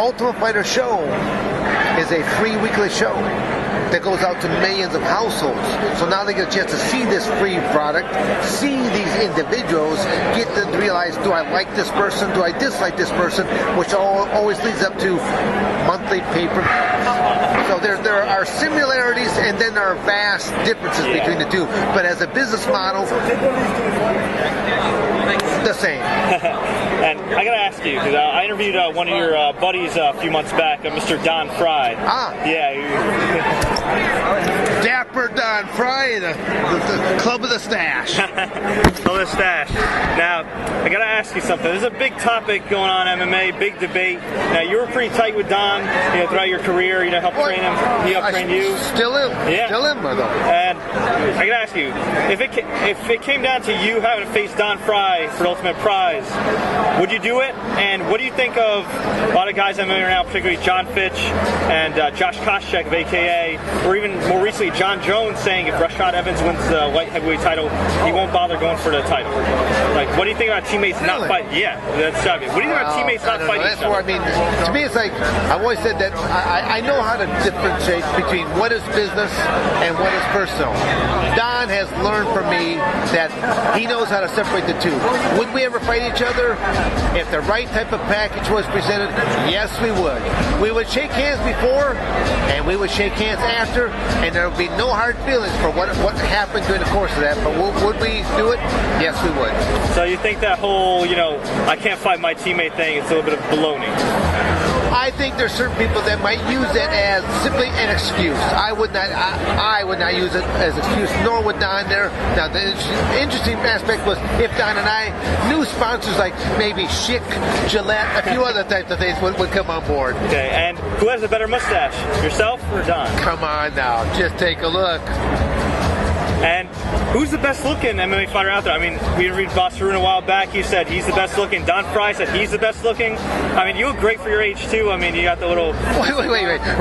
Ultimate Fighter Show is a free weekly show that goes out to millions of households. So now they get a chance to see this free product, see these individuals, get them to realize, do I like this person, do I dislike this person, which always leads up to monthly paper. So there are similarities and then there are vast differences between the two. But as a business model, the same. And I gotta ask you, because I interviewed one of your buddies a few months back, Mr. Don Fry. Yeah. Dapper Don Fry, the Club of the Stash. Club of the Stash. Now, I gotta ask you something. There's a big topic going on in MMA, big debate. Now, you were pretty tight with Don, throughout your career. Helped train him. He helped train you. Still am. Yeah. Still am, though. And I gotta ask you, if it came down to you having to face Don Fry for the Ultimate Prize, would you do it? And what do you think of a lot of guys in MMA right now, particularly John Fitch and Josh Koscheck of AKA, or even more recently John Jones saying if Rashad Evans wins the light heavyweight title, he won't bother going for the title. Like, what do you think about teammates not fighting? Yeah, that's what do you think about teammates not fighting each other? I mean, to me, it's like I've always said that I know how to differentiate between what is business and what is personal. Don has learned from me that he knows how to separate the two. Would we ever fight each other? If the right type of package was presented, yes, we would. We would shake hands before, and we would shake hands after, and there would be no hard feelings for what happened during the course of that. But would we do it? Yes, we would. So you think that whole, I can't fight my teammate thing, it's a little bit of baloney? I think there's certain people that might use it as simply an excuse. I would not use it as an excuse, nor would Don there. Now, the interesting aspect was if Don and I knew sponsors like maybe Schick, Gillette, a few other types of things would come on board. Okay, and who has a better mustache, yourself or Don? Come on now, just take a look. And who's the best looking MMA fighter out there? I mean, we interviewed Boss Harun a while back. He said he's the best looking. Don Fry said he's the best looking. I mean, you look great for your age too. I mean, you got the little...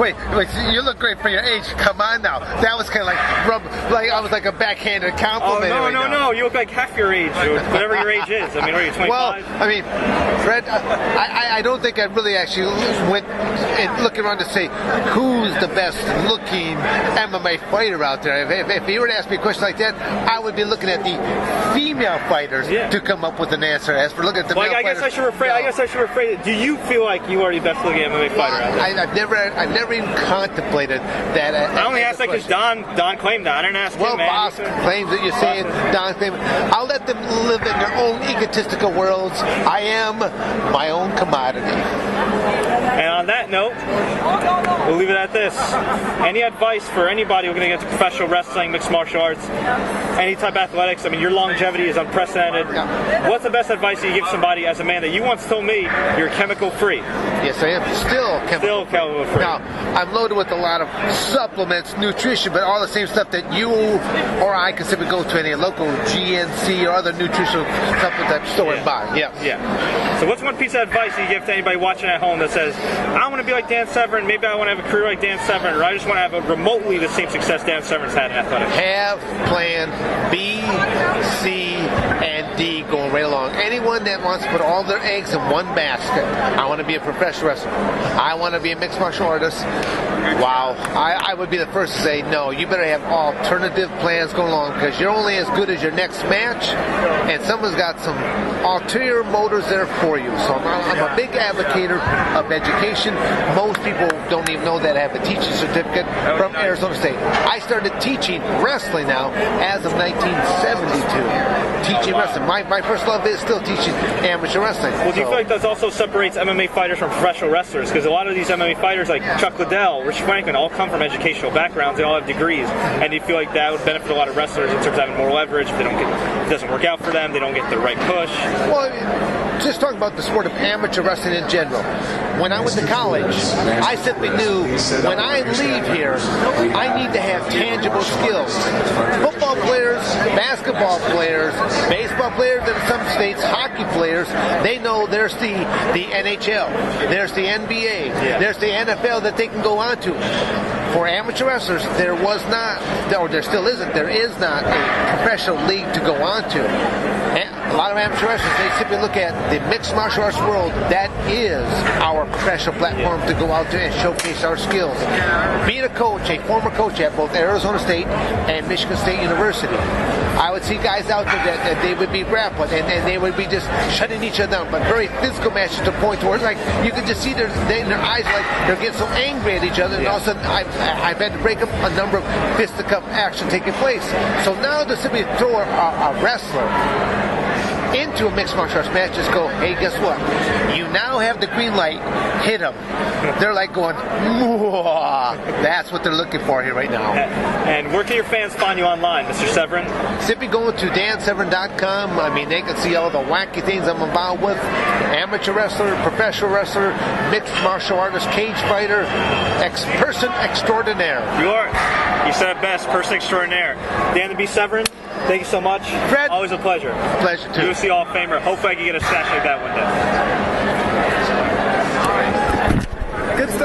Wait. You look great for your age. Come on now. That was kind of like I was like a backhanded compliment. Oh, no. You look like half your age, whatever your age is. I mean, what are you, 25? Well, I mean, Fred, I don't think I really actually went and looked around to say who's the best looking MMA fighter out there. If you were to ask me a question like that, I would be looking at the female fighters to come up with an answer. As for looking at the male I guess I should rephrase it. Do you feel like you are the best looking MMA fighter out there? I've never even contemplated that. I only asked that because Don claimed that. I didn't ask him. Well, Boss claims that you're saying Don claims. I'll let them live in their own egotistical worlds. I am my own commodity. And on that note, we'll leave it at this. Any advice for anybody who's going to get into professional wrestling, mixed martial arts, any type of athletics? I mean, your longevity is unprecedented. What's the best advice you give somebody as a man that you once told me you're chemical free? Yes, I am. Still chemical free. Now, I'm loaded with a lot of supplements, nutrition, but all the same stuff that you or I can simply go to any local GNC or other nutritional supplement store and buy. Yeah. So what's one piece of advice you give to anybody watching at home that says, I want to be like Dan Severn, maybe I want to have a career like Dan Severn, or I just want to have a remotely the same success Dan Severn's had in athletics? Have plan B, C, and D going right along. Anyone that wants to put all their eggs in one basket, I want to be a professional wrestler, I want to be a mixed martial artist, wow, I would be the first to say, no, you better have alternative plans going along, because you're only as good as your next match, and someone's got some ulterior motives there for you. So I'm a big advocator of education. Most people don't even know that I have a teaching certificate from Arizona State. I started teaching wrestling now as of 1972. Teaching wrestling. My first love is still teaching amateur wrestling. Well, do you feel like that also separates MMA fighters from professional wrestlers? Because a lot of these MMA fighters, like Chuck Liddell, Rich Franklin, all come from educational backgrounds. They all have degrees. And do you feel like that would benefit a lot of wrestlers in terms of having more leverage? If it doesn't work out for them, they don't get the right push. Well, just talking about the sport of amateur wrestling in general. When I went to college, I simply knew when I leave here, I need to have tangible skills. Football players, basketball players, baseball players in some states, hockey players, they know there's the NHL, there's the NBA, there's the NFL that they can go on to. For amateur wrestlers, there was not, or there still isn't, there is not a professional league to go on to. a lot of amateur wrestlers, they simply look at the mixed martial arts world. That is our professional platform to go out there and showcase our skills. Being a coach, a former coach at both Arizona State and Michigan State University, I would see guys out there that they would be grappling and they would be just shutting each other down, but very physical matches to the point where like you can just see in their eyes like they're getting so angry at each other, and all of a sudden I've had to break up a number of fisticuff action taking place. So now to simply throw a wrestler into a mixed martial arts match, just go, hey, guess what? You now have the green light, hit them. They're like going, whoa. That's what they're looking for here right now. And where can your fans find you online, Mr. Severn? Simply going to dansevern.com. I mean, they can see all the wacky things I'm involved with. Amateur wrestler, professional wrestler, mixed martial artist, cage fighter, person extraordinaire. You are. You said it best, person extraordinaire. Dan the B. Severn, thank you so much. Fred. Always a pleasure. Pleasure too. UFC Hall of Famer. Hopefully I can get a stash like that one day.